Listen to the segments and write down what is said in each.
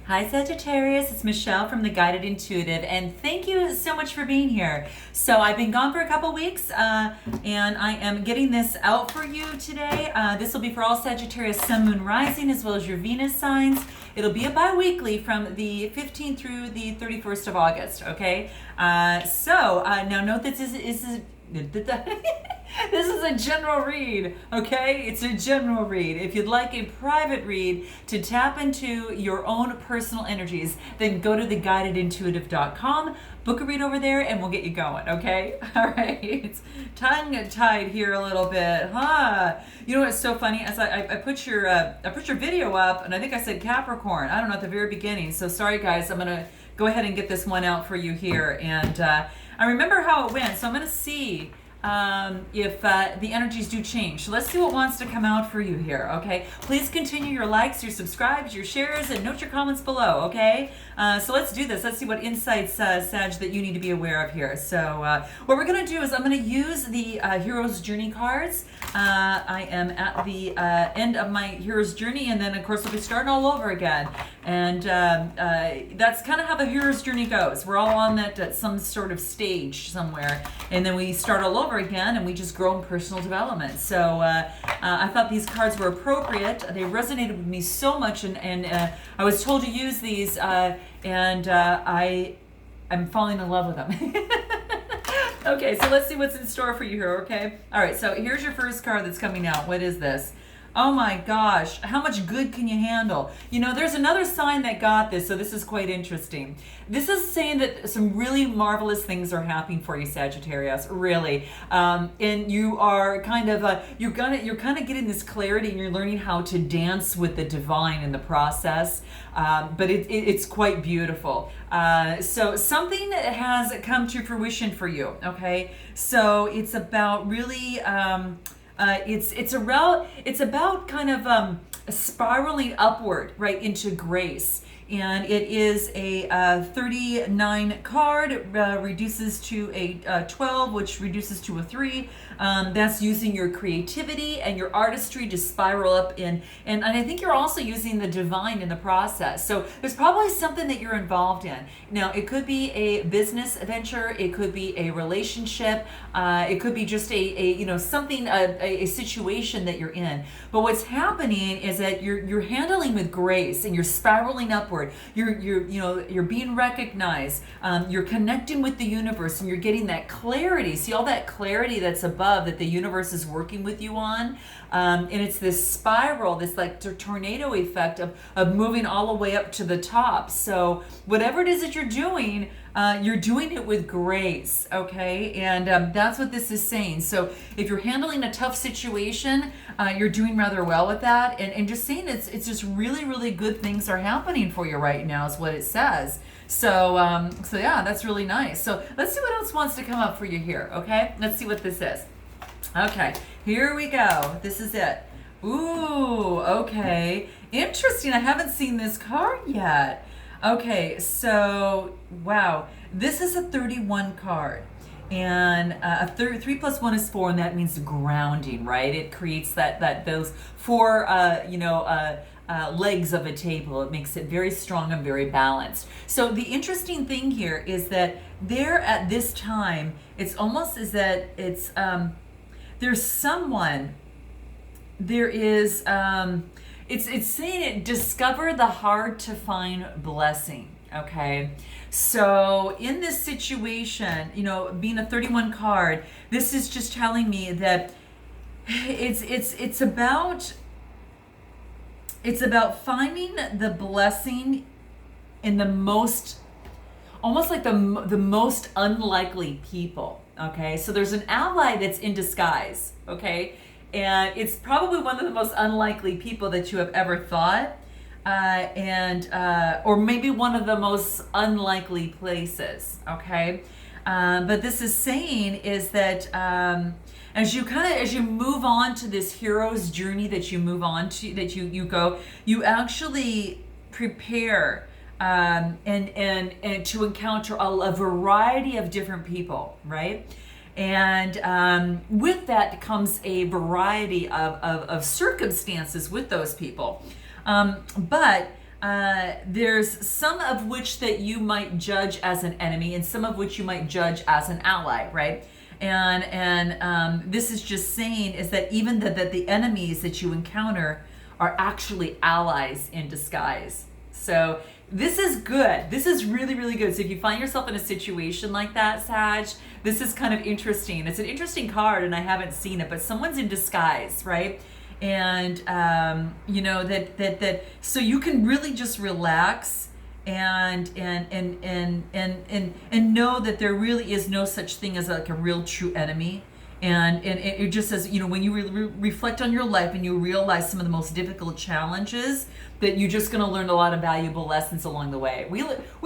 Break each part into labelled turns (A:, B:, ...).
A: Hi Sagittarius, it's Michelle from the Guided Intuitive, and thank you so much for being here. So I've been gone for a couple weeks, and I am getting this out for you today. This will be for all Sagittarius Sun, Moon, Rising, as well as your Venus signs. It'll be a bi-weekly from the 15th through the 31st of August, okay? Now note that this is this is a general read, okay? It's a general read. If you'd like a private read to tap into your own personal energies, then go to theguidedintuitive.com, book a read over there, and we'll get you going, okay? All right. It's tongue-tied here a little bit, huh? You know what's so funny? As I put your video up, and I think I said Capricorn. I don't know, at the very beginning. So sorry, guys. I'm gonna go ahead and get this one out for you here, and I remember how it went, so I'm gonna see if the energies do change. So let's see what wants to come out for you here, okay? Please continue your likes, your subscribes, your shares, and note your comments below, okay? So let's do this. Let's see what insights, Sag, that you need to be aware of here. So what we're going to do is I'm going to use the Hero's Journey cards. I am at the end of my Hero's Journey, and then, of course, we'll be starting all over again. And that's kind of how the Hero's Journey goes. We're all on that at some sort of stage somewhere, and then we start all over again, and we just grow in personal development. So I thought these cards were appropriate. They resonated with me so much, and I was told to use these, and I'm falling in love with them. Okay, so let's see what's in store for you here, okay? All right, so here's your first card that's coming out. What is this? Oh my gosh, how much good can you handle? You know, there's another sign that got this, so this is quite interesting. This is saying that some really marvelous things are happening for you, Sagittarius, really. And you are kind of, you're kind of getting this clarity, and you're learning how to dance with the divine in the process. But it's quite beautiful. So something has come to fruition for you, okay? So it's about really, it's about kind of spiraling upward, right, into grace. And it is a 39 card, reduces to a 12, which reduces to a 3. That's using your creativity and your artistry to spiral up in, and I think you're also using the divine in the process. So there's probably something that you're involved in. Now, it could be a business venture, it could be a relationship, it could be just a situation that you're in. But what's happening is that you're handling with grace, and you're spiraling upward. You're being recognized. You're connecting with the universe, and you're getting that clarity. See all that clarity that's above that the universe is working with you on, and it's this spiral, this like tornado effect of moving all the way up to the top. So whatever it is that you're doing it with grace, okay? And that's what this is saying. So if you're handling a tough situation, you're doing rather well with that, and just saying it's just really, really good things are happening for you right now is what it says. So yeah, that's really nice. So let's see what else wants to come up for you here, okay? Let's see what this is. Okay, here we go. This is it. Ooh, okay. Interesting. I haven't seen this card yet. Okay, so, wow. This is a 31 card. And 3 plus 1 is 4, and that means grounding, right? It creates those 4, legs of a table. It makes it very strong and very balanced. So the interesting thing here is that there at this time, it's almost as that it's, there's someone, there is, it's saying it, discover the hard to find blessing, okay? So in this situation, being a 31 card, this is just telling me that it's about finding the blessing in the most, almost like the most unlikely people, okay? So there's an ally that's in disguise, okay? And it's probably one of the most unlikely people that you have ever thought, or maybe one of the most unlikely places, okay? But this is saying is that as you move on to this hero's journey that you move on to, that you go, you actually prepare and to encounter a variety of different people, right? And with that comes a variety of circumstances with those people. But there's some of which that you might judge as an enemy and some of which you might judge as an ally, right? And this is just saying is that even that the enemies that you encounter are actually allies in disguise. So this is good. This is really, really good. So if you find yourself in a situation like that, Sag, this is kind of interesting. It's an interesting card and I haven't seen it, but someone's in disguise, right? And you know that so you can really just relax and know that there really is no such thing as like a real true enemy. And it just says, you know, when you reflect on your life and you realize some of the most difficult challenges, that you're just going to learn a lot of valuable lessons along the way. We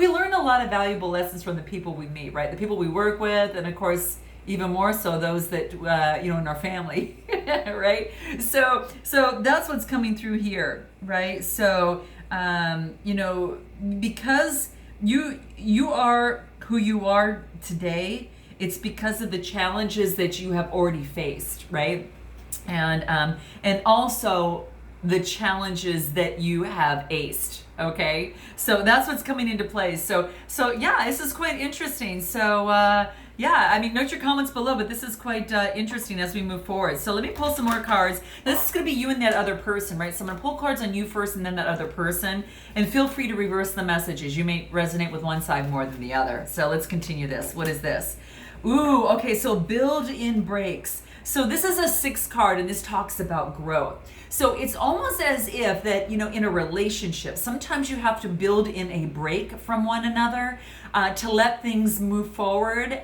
A: learn a lot of valuable lessons from the people we meet, right? The people we work with, and of course, even more so those that you know, in our family, right? So that's what's coming through here, right? So you know, because you are who you are today, it's because of the challenges that you have already faced, right? And also the challenges that you have aced. Okay, so that's what's coming into play. So yeah, this is quite interesting. So yeah, I mean, note your comments below, but this is quite interesting as we move forward. So let me pull some more cards. This is going to be you and that other person, right? So I'm going to pull cards on you first and then that other person, and feel free to reverse the messages. You may resonate with one side more than the other. So let's continue this. What is this? Ooh, okay, so build in breaks. So this is a 6 card, and this talks about growth. So it's almost as if that, you know, in a relationship, sometimes you have to build in a break from one another to let things move forward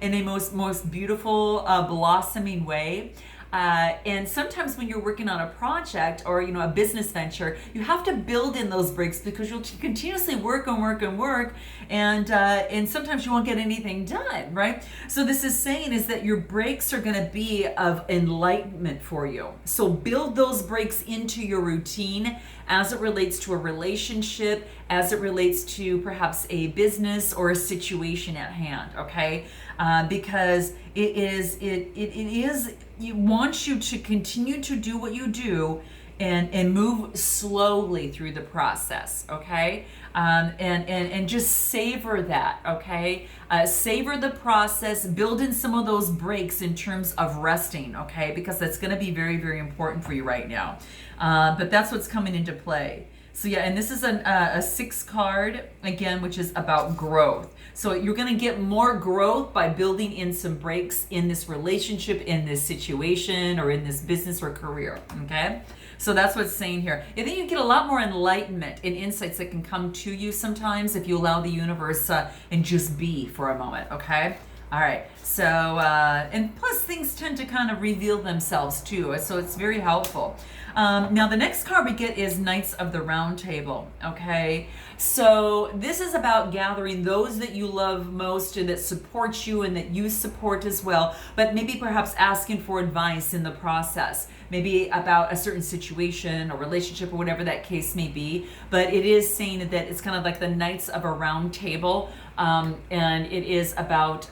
A: in a most beautiful, blossoming way. And sometimes when you're working on a project or, you know, a business venture, you have to build in those breaks because you'll continuously work and sometimes you won't get anything done, right? So this is saying is that your breaks are going to be of enlightenment for you. So build those breaks into your routine as it relates to a relationship, as it relates to perhaps a business or a situation at hand, okay? Because it wants you to continue to do what you do and move slowly through the process, okay? And just savor that, okay? Savor the process, build in some of those breaks in terms of resting, okay? Because that's gonna be very, very important for you right now. But that's what's coming into play. So yeah, and this is a 6 card, again, which is about growth. So you're going to get more growth by building in some breaks in this relationship, in this situation, or in this business or career, okay? So that's what's saying here. I think you get a lot more enlightenment and insights that can come to you sometimes if you allow the universe and just be for a moment, okay? All right, so, and plus things tend to kind of reveal themselves too, so it's very helpful. Now the next card we get is Knights of the Round Table, okay? So this is about gathering those that you love most and that support you and that you support as well, but maybe perhaps asking for advice in the process, maybe about a certain situation or relationship or whatever that case may be. But it is saying that it's kind of like the Knights of a Round Table. And it is about,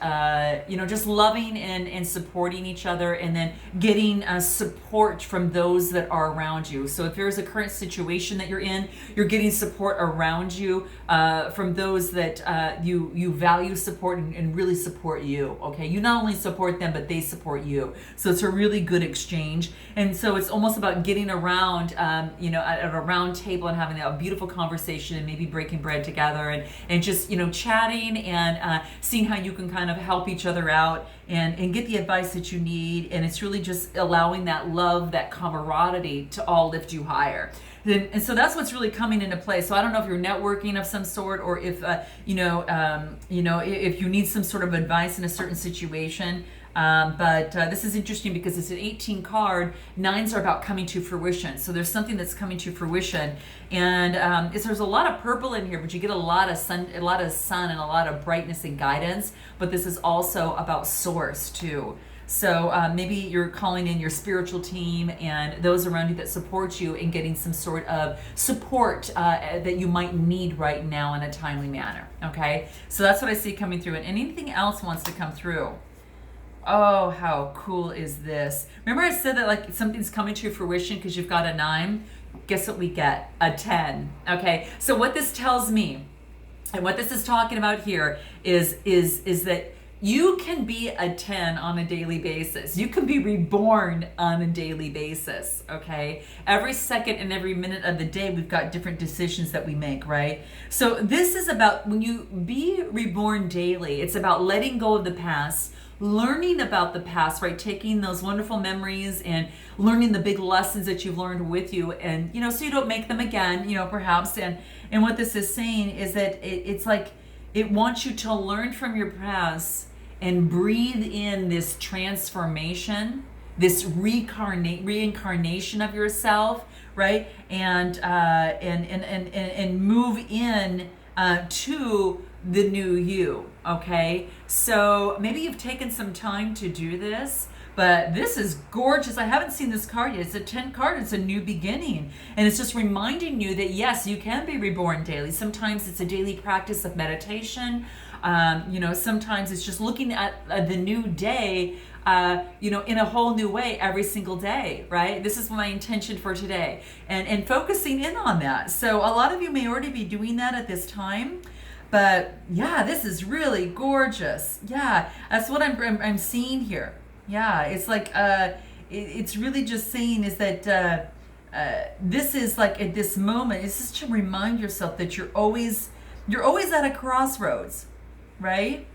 A: you know, just loving and supporting each other, and then getting support from those that are around you. So if there's a current situation that you're in, you're getting support around you from those that you value support and really support you, okay? You not only support them, but they support you. So it's a really good exchange. And so it's almost about getting around, you know, at a round table and having a beautiful conversation and maybe breaking bread together and just, you know, chatting and seeing how you can kind of help each other out and get the advice that you need. And it's really just allowing that love, that camaraderie to all lift you higher. And so that's what's really coming into play. So I don't know if you're networking of some sort, or if you know, if you need some sort of advice in a certain situation. But this is interesting because it's an 18 card. 9s are about coming to fruition. So there's something that's coming to fruition, and there's a lot of purple in here, but you get a lot of sun, and a lot of brightness and guidance. But this is also about source too. So maybe you're calling in your spiritual team and those around you that support you in getting some sort of support that you might need right now in a timely manner. Okay, so that's what I see coming through. And anything else wants to come through. Oh, how cool is this? Remember I said that like something's coming to fruition because you've got a 9? guess what we get? A 10. Okay, so what this tells me, and what this is talking about here is that you can be a 10 on a daily basis. You can be reborn on a daily basis, okay? Every second and every minute of the day, we've got different decisions that we make, right? So this is about, when you be reborn daily, it's about letting go of the past, learning about the past, right? Taking those wonderful memories and learning the big lessons that you've learned with you, and so you don't make them again, perhaps. And what this is saying is that it's like it wants you to learn from your past and breathe in this transformation, this reincarnation of yourself, right? And move in to the new you. Okay, so maybe you've taken some time to do this, but this is gorgeous. I haven't seen this card yet. It's a 10 card. It's a new beginning, and it's just reminding you that yes, you can be reborn daily. Sometimes it's a daily practice of meditation. Sometimes it's just looking at the new day, in a whole new way every single day, right? This is my intention for today, and focusing in on that. So a lot of you may already be doing that at this time. But yeah, this is really gorgeous. Yeah, that's what I'm seeing here. Yeah, it's like it's really just saying is that this is like at this moment. It's just to remind yourself that you're always at a crossroads, right?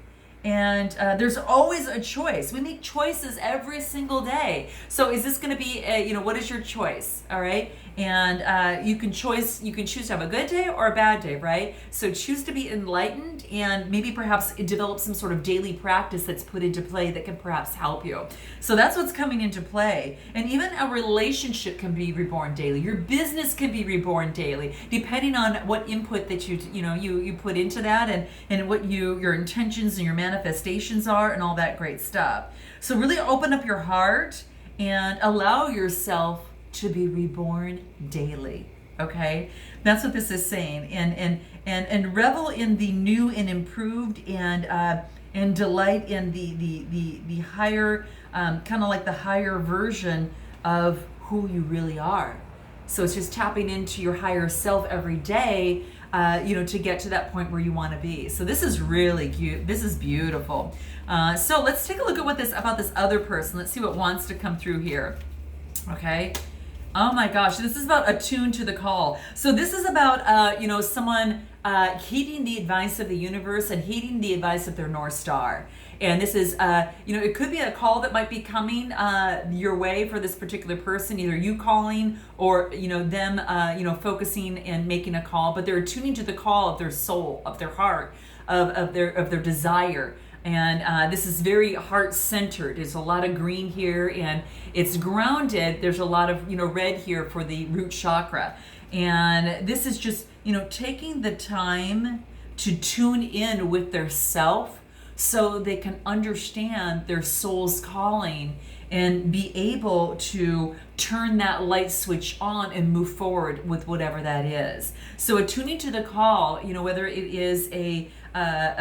A: And there's always a choice. We make choices every single day. So is this going to be, what is your choice? All right. And you can choose to have a good day or a bad day, right? So choose to be enlightened, and maybe perhaps develop some sort of daily practice that's put into play that can perhaps help you. So that's what's coming into play. And even a relationship can be reborn daily. Your business can be reborn daily, depending on what input that you put into that, and what your intentions and your manifestations are, and all that great stuff. So really open up your heart and allow yourself to be reborn daily. Okay, that's what this is saying, and revel in the new and improved, and delight in the higher, kind of like the higher version of who you really are. So it's just tapping into your higher self every day, to get to that point where you want to be. So this is really cute. This is beautiful. So let's take a look at about this other person. Let's see what wants to come through here. Okay. Oh my gosh, this is about attuned to the call. So this is about, someone heeding the advice of the universe and heeding the advice of their North Star. And this is, it could be a call that might be coming your way for this particular person, either you calling or, them, focusing and making a call, but they're attuning to the call of their soul, of their heart, of their desire. And this is very heart-centered. There's a lot of green here, and it's grounded. There's a lot of, red here for the root chakra. And this is just, taking the time to tune in with their self so they can understand their soul's calling and be able to turn that light switch on and move forward with whatever that is. So attuning to the call, whether it is a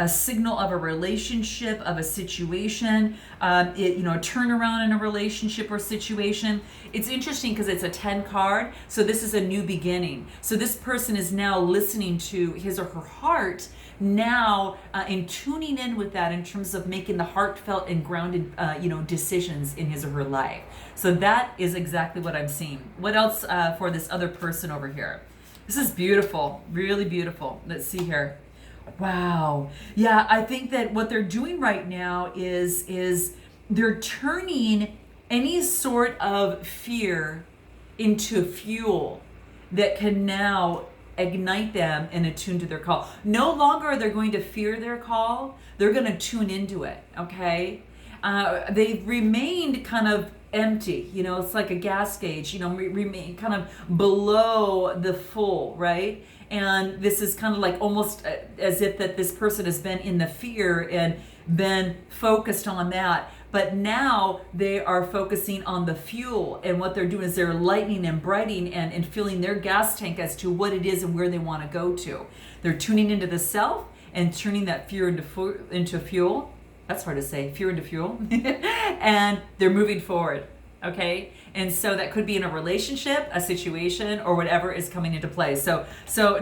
A: signal of a relationship, of a situation, a turnaround in a relationship or situation. It's interesting because it's a 10 card. So this is a new beginning. So this person is now listening to his or her heart now, and tuning in with that in terms of making the heartfelt and grounded, decisions in his or her life. So that is exactly what I'm seeing. What else for this other person over here? This is beautiful, really beautiful. Let's see here. Wow. Yeah, I think that what they're doing right now is they're turning any sort of fear into fuel that can now ignite them and attune to their call. No longer are they going to fear their call. They're going to tune into it, okay? They've remained kind of empty, it's like a gas gauge, remain kind of below the full, right? And this is kind of like almost as if that this person has been in the fear and been focused on that. But now they are focusing on the fuel, and what they're doing is they're lightening and brightening and filling their gas tank as to what it is and where they want to go to. They're tuning into the self and turning that fear into fuel. That's hard to say, fear into fuel. And they're moving forward, okay? And so that could be in a relationship, a situation, or whatever is coming into play. So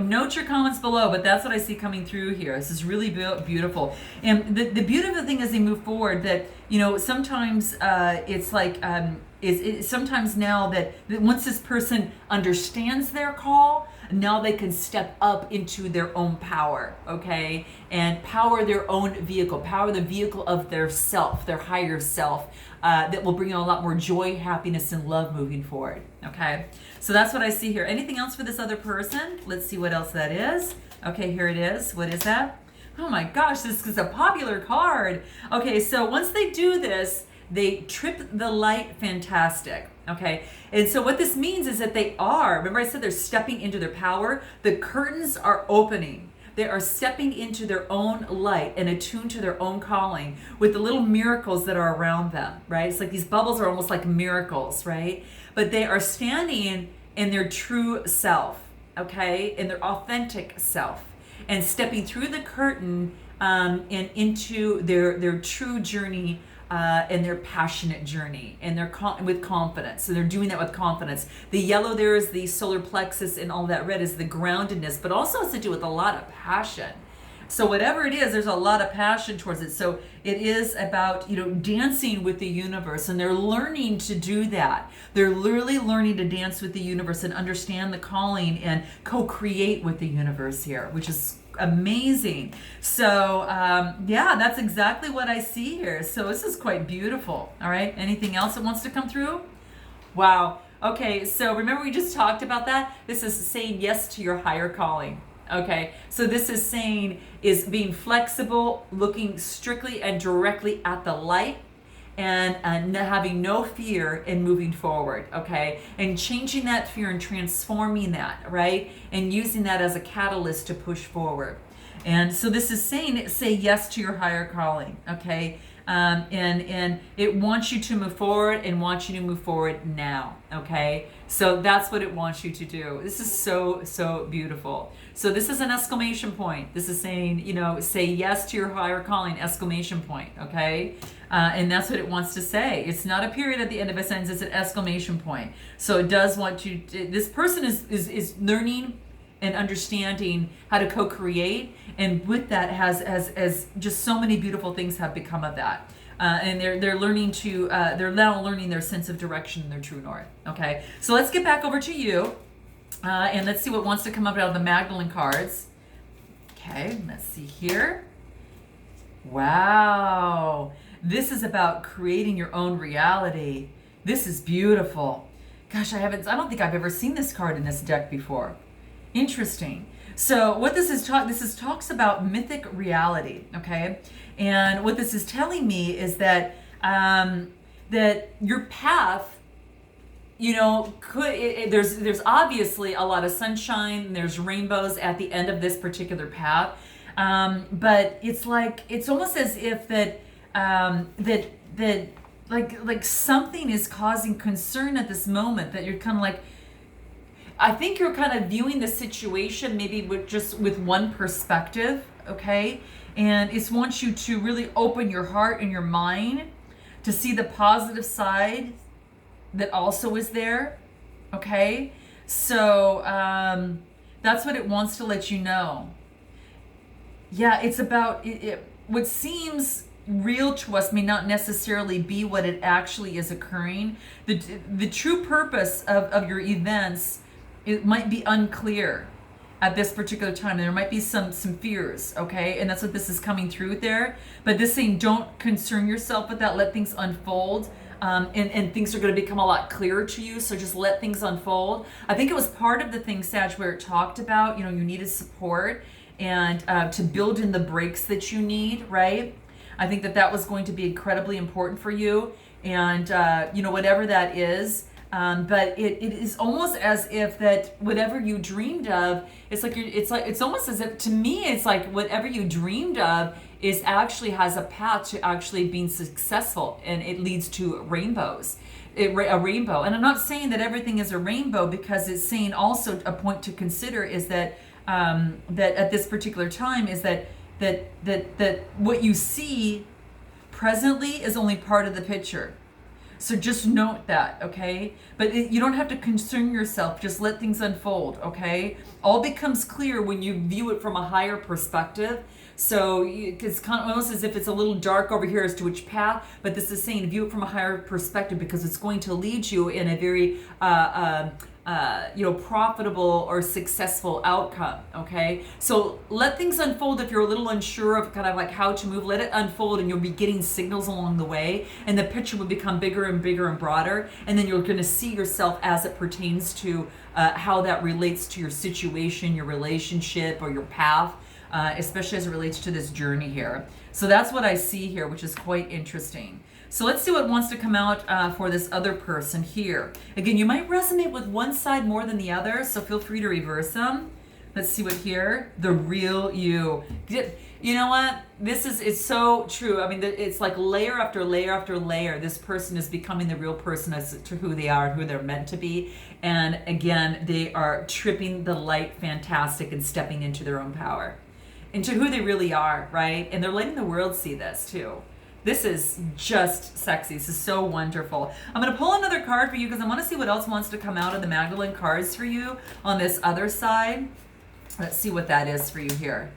A: note your comments below, but that's what I see coming through here. This is really beautiful. And the beautiful thing as they move forward, that, you know, sometimes it's like, sometimes now that once this person understands their call, now they can step up into their own power, okay? And power their own vehicle, power the vehicle of their self, their higher self, that will bring in a lot more joy, happiness, and love moving forward, okay? So that's what I see here. Anything else for this other person? Let's see what else that is. Okay, here it is. What is that? Oh my gosh, this is a popular card. Okay, so once they do this, they trip the light fantastic, okay? And so what this means is that they are, remember I said they're stepping into their power? The curtains are opening. They are stepping into their own light and attuned to their own calling with the little miracles that are around them, right? It's like these bubbles are almost like miracles, right? But they are standing in their true self, okay? In their authentic self, and stepping through the curtain and into their true journey, and their passionate journey, and they're with confidence. So they're doing that with confidence. The yellow there is the solar plexus, and all that red is the groundedness, but also has to do with a lot of passion. So whatever it is, there's a lot of passion towards it. So it is about, you know, dancing with the universe, and they're learning to do that. They're literally learning to dance with the universe and understand the calling and co-create with the universe here, which is amazing. So yeah, that's exactly what I see here. So this is quite beautiful. All right, anything else that wants to come through? Wow. Okay, so remember we just talked about that? This is saying yes to your higher calling. Okay, so this is saying, is being flexible, looking strictly and directly at the light, and having no fear in moving forward, okay? And changing that fear and transforming that, right? And using that as a catalyst to push forward. And so this is saying, say yes to your higher calling, okay? And it wants you to move forward and wants you to move forward now, okay? So that's what it wants you to do. This is so beautiful. So this is an exclamation point. This is saying, you know, say yes to your higher calling, exclamation point, okay? And that's what it wants to say. It's not a period at the end of a sentence, it's an exclamation point. So it does want you to, this person is learning and understanding how to co-create, and with that has just so many beautiful things have become of that. And they're learning to, they're now learning their sense of direction and their true north, okay? So let's get back over to you, and let's see what wants to come up out of the Magdalene cards. Okay, let's see here. Wow. This is about creating your own reality. This is beautiful. Gosh, I don't think I've ever seen this card in this deck before. Interesting. So what this is talks about mythic reality, okay? And what this is telling me is that that your path, you know, there's obviously a lot of sunshine, and there's rainbows at the end of this particular path, but it's like, it's almost as if that like something is causing concern at this moment, that you're kind of like, I think you're kind of viewing the situation maybe with one perspective, okay? And it wants you to really open your heart and your mind to see the positive side that also is there, okay? So that's what it wants to let you know. Yeah, it's about, what seems real to us may not necessarily be what it actually is occurring. The true purpose of your events, it might be unclear at this particular time. There might be some fears, okay? And that's what this is coming through there. But this saying, don't concern yourself with that. Let things unfold. And things are going to become a lot clearer to you. So just let things unfold. I think it was part of the thing, Sag, where it talked about, you know, you needed support and to build in the breaks that you need, right? I think that was going to be incredibly important for you. And, you know, whatever that is, but it is almost as if that whatever you dreamed of, it's almost as if, to me, it's like whatever you dreamed of is actually has a path to actually being successful, and it leads to rainbows, a rainbow. And I'm not saying that everything is a rainbow, because it's saying also a point to consider is that that at this particular time is that what you see presently is only part of the picture. So just note that, okay? But you don't have to concern yourself. Just let things unfold, okay? All becomes clear when you view it from a higher perspective. So it's kind of almost as if it's a little dark over here as to which path, but this is saying view it from a higher perspective, because it's going to lead you in a very profitable or successful outcome. Okay, so let things unfold. If you're a little unsure of kind of like how to move, let it unfold, and you'll be getting signals along the way, and the picture will become bigger and bigger and broader, and then you're going to see yourself as it pertains to how that relates to your situation, your relationship, or your path, especially as it relates to this journey here. So that's what I see here, which is quite interesting. So let's see what wants to come out for this other person here. Again, you might resonate with one side more than the other, so feel free to reverse them. Let's see what here. The real you. You know what? It's so true. I mean, it's like layer after layer after layer. This person is becoming the real person as to who they are, who they're meant to be. And again, they are tripping the light fantastic and stepping into their own power, into who they really are, right? And they're letting the world see this too. This is just sexy. This is so wonderful. I'm going to pull another card for you because I want to see what else wants to come out of the Magdalene cards for you on this other side. Let's see what that is for you here.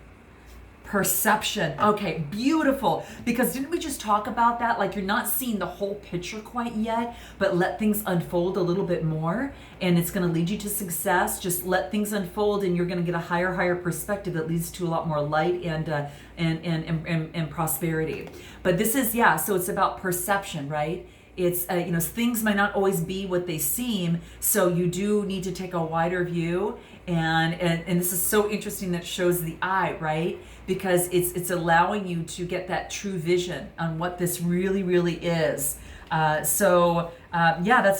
A: Perception. Okay, beautiful. Because didn't we just talk about that? Like, you're not seeing the whole picture quite yet, but let things unfold a little bit more, and it's going to lead you to success. Just let things unfold, and you're going to get a higher perspective that leads to a lot more light and prosperity. But this is, so it's about perception, right? It's, things might not always be what they seem, so you do need to take a wider view. And this is so interesting that it shows the eye, right? Because it's allowing you to get that true vision on what this really, really is. That's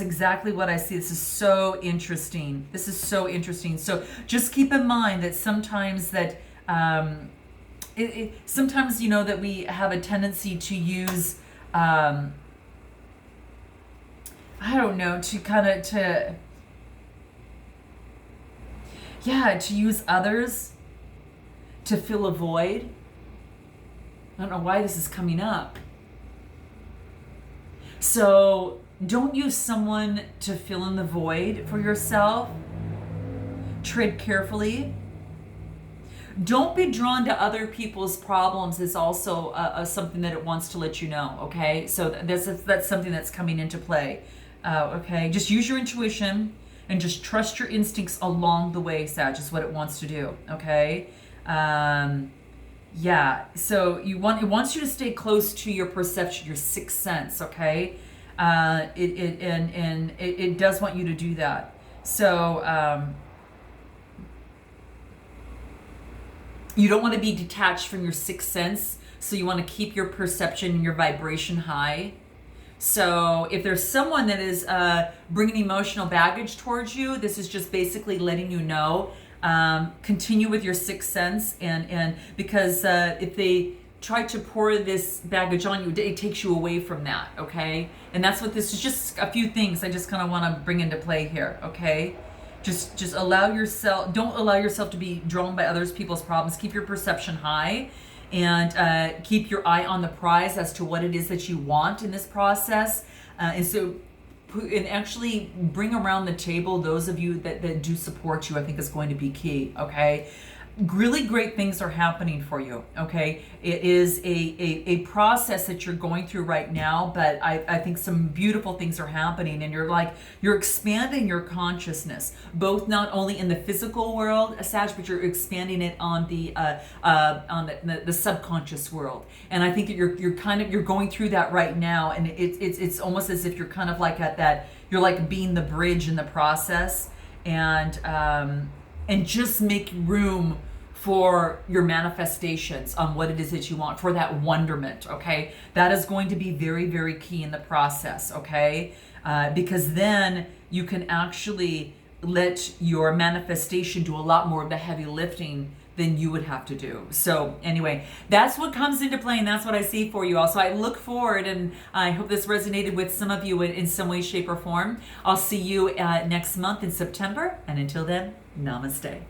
A: exactly what I see. This is so interesting. So just keep in mind that sometimes that, sometimes, that we have a tendency to use, to use others to fill a void. I don't know why this is coming up. So don't use someone to fill in the void for yourself. Tread carefully. Don't be drawn to other people's problems is also something that it wants to let you know, okay? So that's something that's coming into play, okay? Just use your intuition and just trust your instincts along the way, Sag, is what it wants to do, okay? So it wants you to stay close to your perception, your sixth sense, okay? It does want you to do that. So you don't want to be detached from your sixth sense, so you want to keep your perception and your vibration high. So if there's someone that is bringing emotional baggage towards you, this is just basically letting you know, continue with your sixth sense, and because if they try to pour this baggage on you, it takes you away from that, okay? And that's what this is, just a few things I just kind of want to bring into play here, okay? Just don't allow yourself to be drawn by other people's problems. Keep your perception high, and keep your eye on the prize as to what it is that you want in this process. And actually bring around the table those of you that do support you. I think is going to be key, okay? Really great things are happening for you, okay? It is a process that you're going through right now, but I think some beautiful things are happening, and you're expanding your consciousness, both not only in the physical world, Sag, but you're expanding it on the subconscious world. And I think that you're going through that right now, and it's almost as if you're kind of like at that, you're like being the bridge in the process, and just make room for your manifestations on what it is that you want, for that wonderment, okay? That is going to be very, very key in the process, okay? Because then you can actually let your manifestation do a lot more of the heavy lifting than you would have to do. So anyway, that's what comes into play, and that's what I see for you all. So I look forward, and I hope this resonated with some of you in some way, shape, or form. I'll see you next month in September, and until then, namaste.